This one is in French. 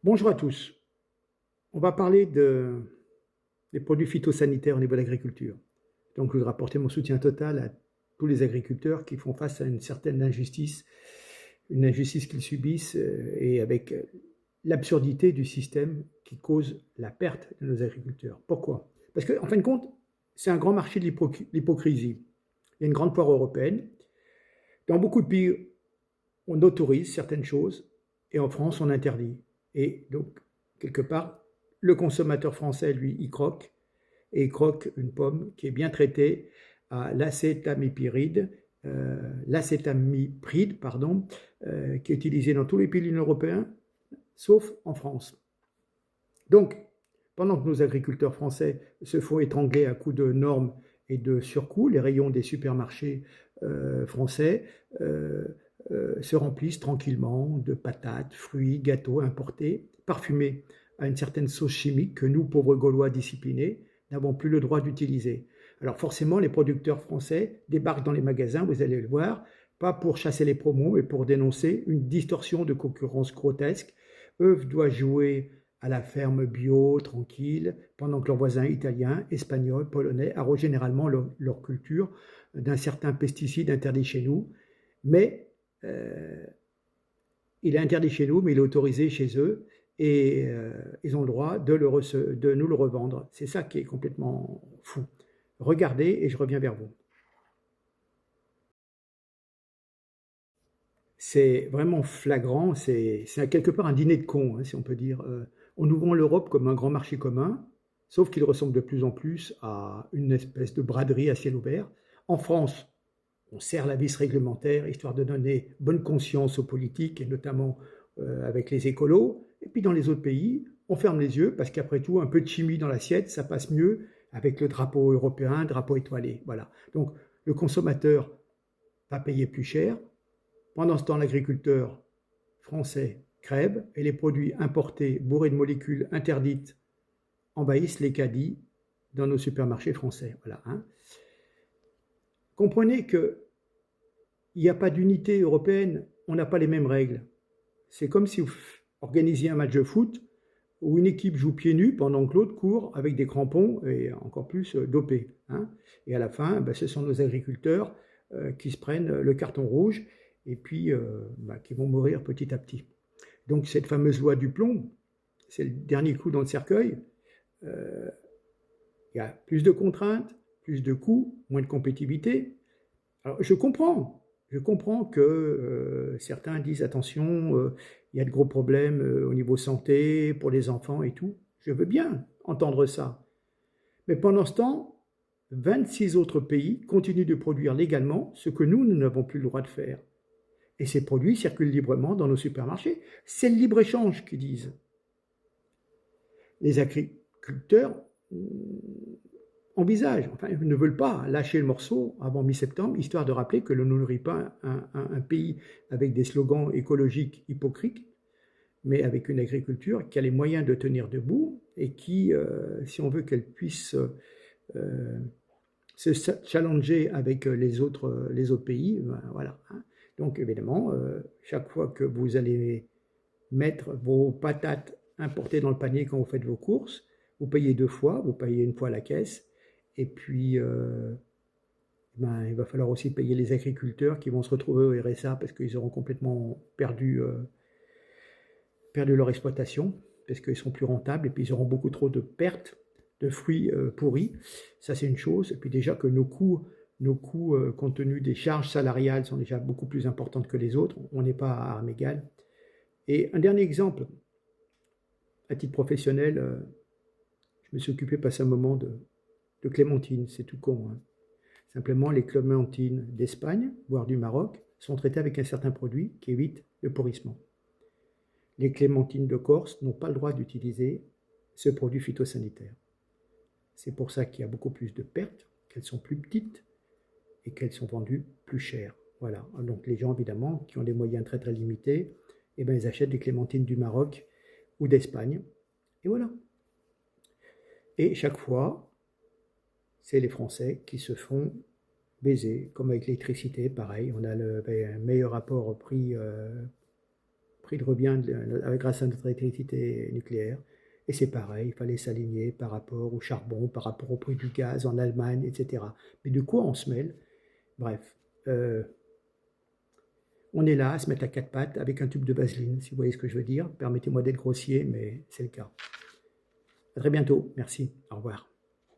Bonjour à tous. On va parler des produits phytosanitaires au niveau de l'agriculture. Donc, je voudrais apporter mon soutien total à tous les agriculteurs qui font face à une certaine injustice, une injustice qu'ils subissent et avec l'absurdité du système qui cause la perte de nos agriculteurs. Pourquoi? Parce qu'en fin de compte, c'est un grand marché de l'hypocrisie. Il y a une grande poire européenne. Dans beaucoup de pays, on autorise certaines choses et en France, on interdit. Et donc, quelque part, le consommateur français, lui, il croque et il croque une pomme qui est bien traitée à l'acétamipride, pardon, qui est utilisée dans tous les pays de l'Union européenne, sauf en France. Donc, pendant que nos agriculteurs français se font étrangler à coups de normes et de surcoûts, les rayons des supermarchés français se remplissent tranquillement de patates, fruits, gâteaux importés, parfumés à une certaine sauce chimique que nous, pauvres Gaulois disciplinés, n'avons plus le droit d'utiliser. Alors forcément, les producteurs français débarquent dans les magasins, vous allez le voir, pas pour chasser les promos, mais pour dénoncer une distorsion de concurrence grotesque. Eux doivent jouer à la ferme bio, tranquille, pendant que leurs voisins italiens, espagnols, polonais arrosent généralement leur culture d'un certain pesticide interdit chez nous. Mais euh, il est interdit chez nous, mais il est autorisé chez eux et ils ont le droit de nous le revendre. C'est ça qui est complètement fou. Regardez et je reviens vers vous. C'est vraiment flagrant, c'est quelque part un dîner de cons, hein, si on peut dire. On nous vend l'Europe comme un grand marché commun, sauf qu'il ressemble de plus en plus à une espèce de braderie à ciel ouvert. En France, on serre la vis réglementaire, histoire de donner bonne conscience aux politiques, et notamment avec les écolos. Et puis dans les autres pays, on ferme les yeux, parce qu'après tout, un peu de chimie dans l'assiette, ça passe mieux avec le drapeau européen, drapeau étoilé. Voilà. Donc le consommateur va payer plus cher. Pendant ce temps, l'agriculteur français crève et les produits importés bourrés de molécules interdites envahissent les caddies dans nos supermarchés français. Voilà, hein. Comprenez qu'il n'y a pas d'unité européenne, on n'a pas les mêmes règles. C'est comme si vous organisiez un match de foot où une équipe joue pieds nus pendant que l'autre court avec des crampons et encore plus dopés, hein. Et à la fin, ben, ce sont nos agriculteurs qui se prennent le carton rouge et puis ben, qui vont mourir petit à petit. Donc cette fameuse loi du plomb, c'est le dernier clou dans le cercueil. Euh, il y a plus de contraintes, plus de coûts, moins de compétitivité. Alors je comprends que certains disent attention, il y a de gros problèmes au niveau santé pour les enfants et tout. Je veux bien entendre ça. Mais pendant ce temps, 26 autres pays continuent de produire légalement ce que nous n'avons plus le droit de faire. Et ces produits circulent librement dans nos supermarchés. C'est le libre-échange qu'ils disent. Les agriculteurs envisagent, enfin, ils ne veulent pas lâcher le morceau avant mi-septembre, histoire de rappeler que l'on ne nourrit pas un pays avec des slogans écologiques hypocrites, mais avec une agriculture qui a les moyens de tenir debout et qui, si on veut qu'elle puisse se challenger avec les autres pays, ben, voilà, hein. Donc évidemment, chaque fois que vous allez mettre vos patates importées dans le panier quand vous faites vos courses, vous payez deux fois, vous payez une fois la caisse, et puis ben, il va falloir aussi payer les agriculteurs qui vont se retrouver au RSA parce qu'ils auront complètement perdu leur exploitation, parce qu'ils seront plus rentables, et puis ils auront beaucoup trop de pertes de fruits pourris. Ça, c'est une chose. Et puis déjà que nos coûts compte tenu des charges salariales, sont déjà beaucoup plus importantes que les autres. On n'est pas à armes égales. Et un dernier exemple, à titre professionnel, je me suis occupé passé un moment de clémentines, c'est tout con, hein. Simplement, les clémentines d'Espagne, voire du Maroc, sont traitées avec un certain produit qui évite le pourrissement. Les clémentines de Corse n'ont pas le droit d'utiliser ce produit phytosanitaire. C'est pour ça qu'il y a beaucoup plus de pertes, qu'elles sont plus petites et qu'elles sont vendues plus chères. Voilà. Donc les gens, évidemment, qui ont des moyens très très limités, eh bien, ils achètent des clémentines du Maroc ou d'Espagne. Et voilà. Et chaque fois, c'est les Français qui se font baiser, comme avec l'électricité, pareil. On a le meilleur rapport prix prix de revient grâce à notre électricité nucléaire. Et c'est pareil, il fallait s'aligner par rapport au charbon, par rapport au prix du gaz en Allemagne, etc. Mais de quoi on se mêle? Bref, on est là à se mettre à quatre pattes avec un tube de vaseline, si vous voyez ce que je veux dire. Permettez-moi d'être grossier, mais c'est le cas. À très bientôt, merci, au revoir.